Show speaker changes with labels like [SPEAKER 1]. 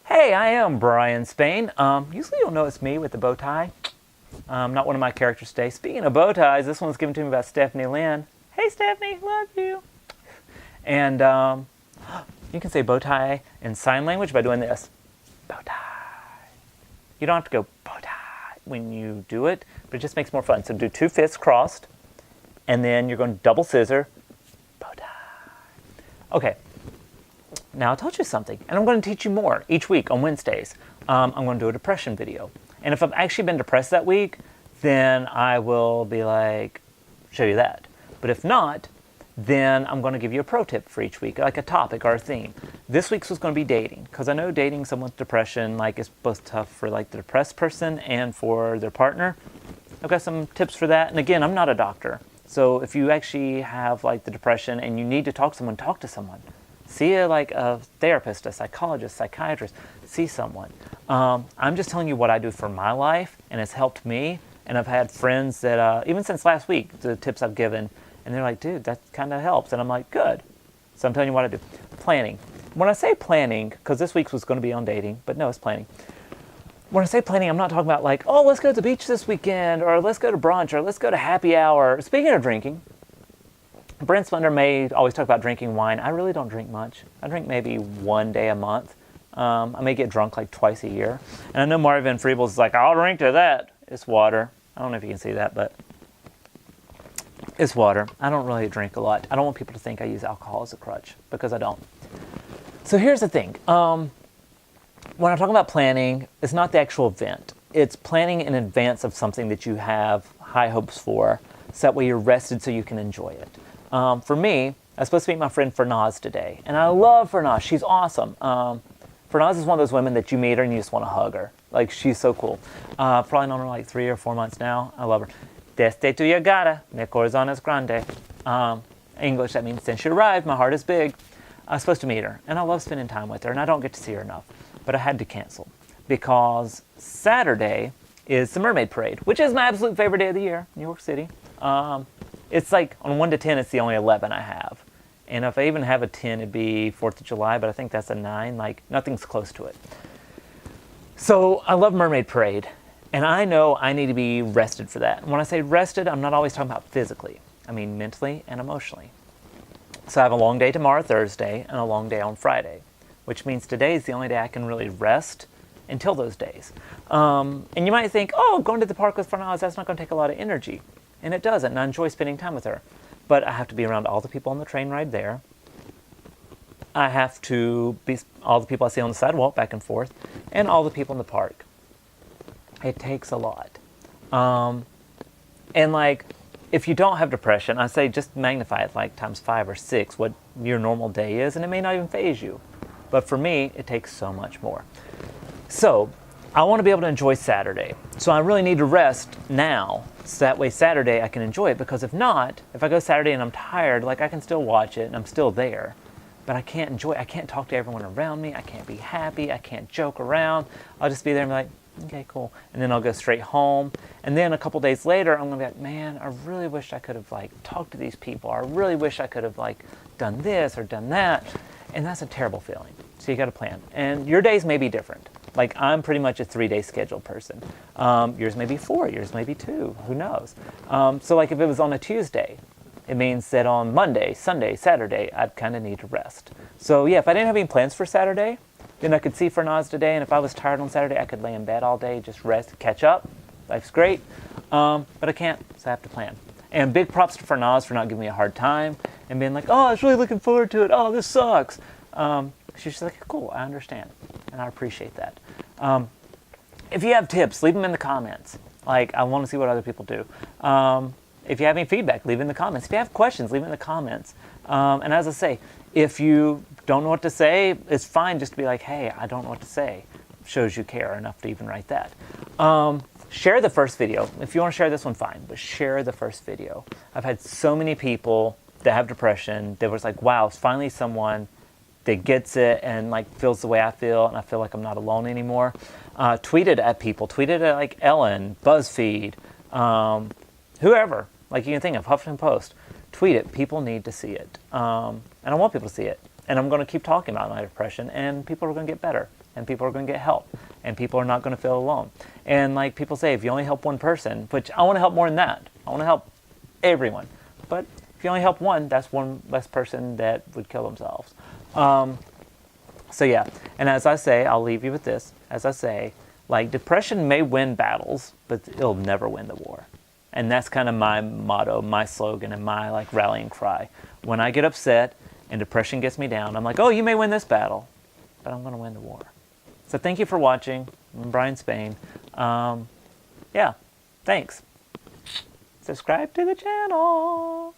[SPEAKER 1] Hey, I am Brian Spain. Usually you'll know it's me with the bow tie. Not one of my characters today. Speaking of bow ties, this one's given to me by Stephanie Lynn. Hey Stephanie, love you. And you can say bow tie in sign language by doing this. Bow tie. You don't have to go bow tie when you do it, but it just makes more fun. So do 2 fists crossed, and then you're going to double scissor, bow tie. Okay. Now I told you something, and I'm going to teach you more each week on Wednesdays. I'm going to do a depression video. And if I've actually been depressed that week, then I will be like, show you that. But if not, then I'm going to give you a pro tip for each week, like a topic or a theme. This week's was going to be dating, because I know dating someone with depression is both tough for the depressed person and for their partner. I've got some tips for that. And again, I'm not a doctor. So if you actually have the depression and you need to talk to someone, talk to someone. See a therapist, a psychologist, psychiatrist. See someone. I'm just telling you what I do for my life, and it's helped me. And I've had friends that, even since last week, the tips I've given, and they're like, dude, that kind of helps. And I'm like, good. So I'm telling you what I do. Planning. When I say planning, because this week's was going to be on dating, but no, it's planning. When I say planning, I'm not talking about let's go to the beach this weekend, or let's go to brunch, or let's go to happy hour. Speaking of drinking, Brent Splendor may always talk about drinking wine. I really don't drink much. I drink maybe 1 day a month. I may get drunk twice a year. And I know Marvin Freebles is I'll drink to that. It's water. I don't know if you can see that, but it's water. I don't really drink a lot. I don't want people to think I use alcohol as a crutch, because I don't. So here's the thing. When I'm talking about planning, it's not the actual event. It's planning in advance of something that you have high hopes for, so that way you're rested so you can enjoy it. For me, I was supposed to meet my friend Fernaz today, and I love Fernaz. She's awesome. Fernaz is one of those women that you meet her and you just want to hug her. She's so cool. Probably known her 3 or 4 months now. I love her. Desde tu llegada, mi corazón es grande. English, that means since she arrived, my heart is big. I was supposed to meet her, and I love spending time with her, and I don't get to see her enough. But I had to cancel, because Saturday is the Mermaid Parade, which is my absolute favorite day of the year, New York City. It's on 1 to 10, it's the only 11 I have. And if I even have a 10, it'd be 4th of July, but I think that's a 9. Nothing's close to it. So I love Mermaid Parade, and I know I need to be rested for that. And when I say rested, I'm not always talking about physically. I mean mentally and emotionally. So I have a long day tomorrow, Thursday, and a long day on Friday, which means today is the only day I can really rest until those days. And you might think, going to the park with Fernaz, that's not going to take a lot of energy. And it doesn't, and I enjoy spending time with her. But I have to be around all the people on the train ride there. I have to be all the people I see on the sidewalk back and forth, and all the people in the park. It takes a lot. And if you don't have depression, I say just magnify it times 5 or 6, what your normal day is, and it may not even faze you. But for me, it takes so much more. So I want to be able to enjoy Saturday. So I really need to rest now, so that way Saturday I can enjoy it. Because if not, if I go Saturday and I'm tired, I can still watch it and I'm still there. But I can't enjoy it. I can't talk to everyone around me. I can't be happy. I can't joke around. I'll just be there and be like, okay, cool. And then I'll go straight home. And then a couple days later, I'm going to be like, man, I really wish I could have talked to these people. I really wish I could have done this or done that. And that's a terrible feeling. So you got to plan. And your days may be different. I'm pretty much a 3-day scheduled person. Yours may be 4, yours may be 2, who knows? So if it was on a Tuesday, it means that on Monday, Sunday, Saturday, I'd kind of need to rest. So yeah, if I didn't have any plans for Saturday, then I could see Fernaz today, and if I was tired on Saturday, I could lay in bed all day, just rest, catch up. Life's great. But I can't, so I have to plan. And big props to Fernaz for not giving me a hard time and being like, I was really looking forward to it. Oh, this sucks. She's just like, cool, I understand. And I appreciate that. If you have tips, leave them in the comments. I want to see what other people do. If you have any feedback, leave it in the comments. If you have questions, leave it in the comments. And as I say, if you don't know what to say, it's fine just to be like, hey, I don't know what to say. Shows you care enough to even write that. Share the first video. If you want to share this one, fine, but share the first video. I've had so many people that have depression that was like, wow, it's finally someone that gets it and feels the way I feel, and I feel like I'm not alone anymore. Tweeted at people, tweeted at Ellen, BuzzFeed, whoever, you can think of, Huffington Post. Tweet it. People need to see it. And I want people to see it. And I'm going to keep talking about my depression, and people are going to get better. and people are going to get help, and people are not going to feel alone. And like people say, if you only help one person, which I want to help more than that. I want to help everyone. But if you only help one, that's one less person that would kill themselves. So yeah, and as I say, I'll leave you with this. As I say, like, depression may win battles, but it'll never win the war. And that's kind of my motto, my slogan, and my like rallying cry. When I get upset and depression gets me down, I'm like, oh, you may win this battle, but I'm going to win the war. So thank you for watching. I'm Brian Spain. Yeah, thanks. Subscribe to the channel.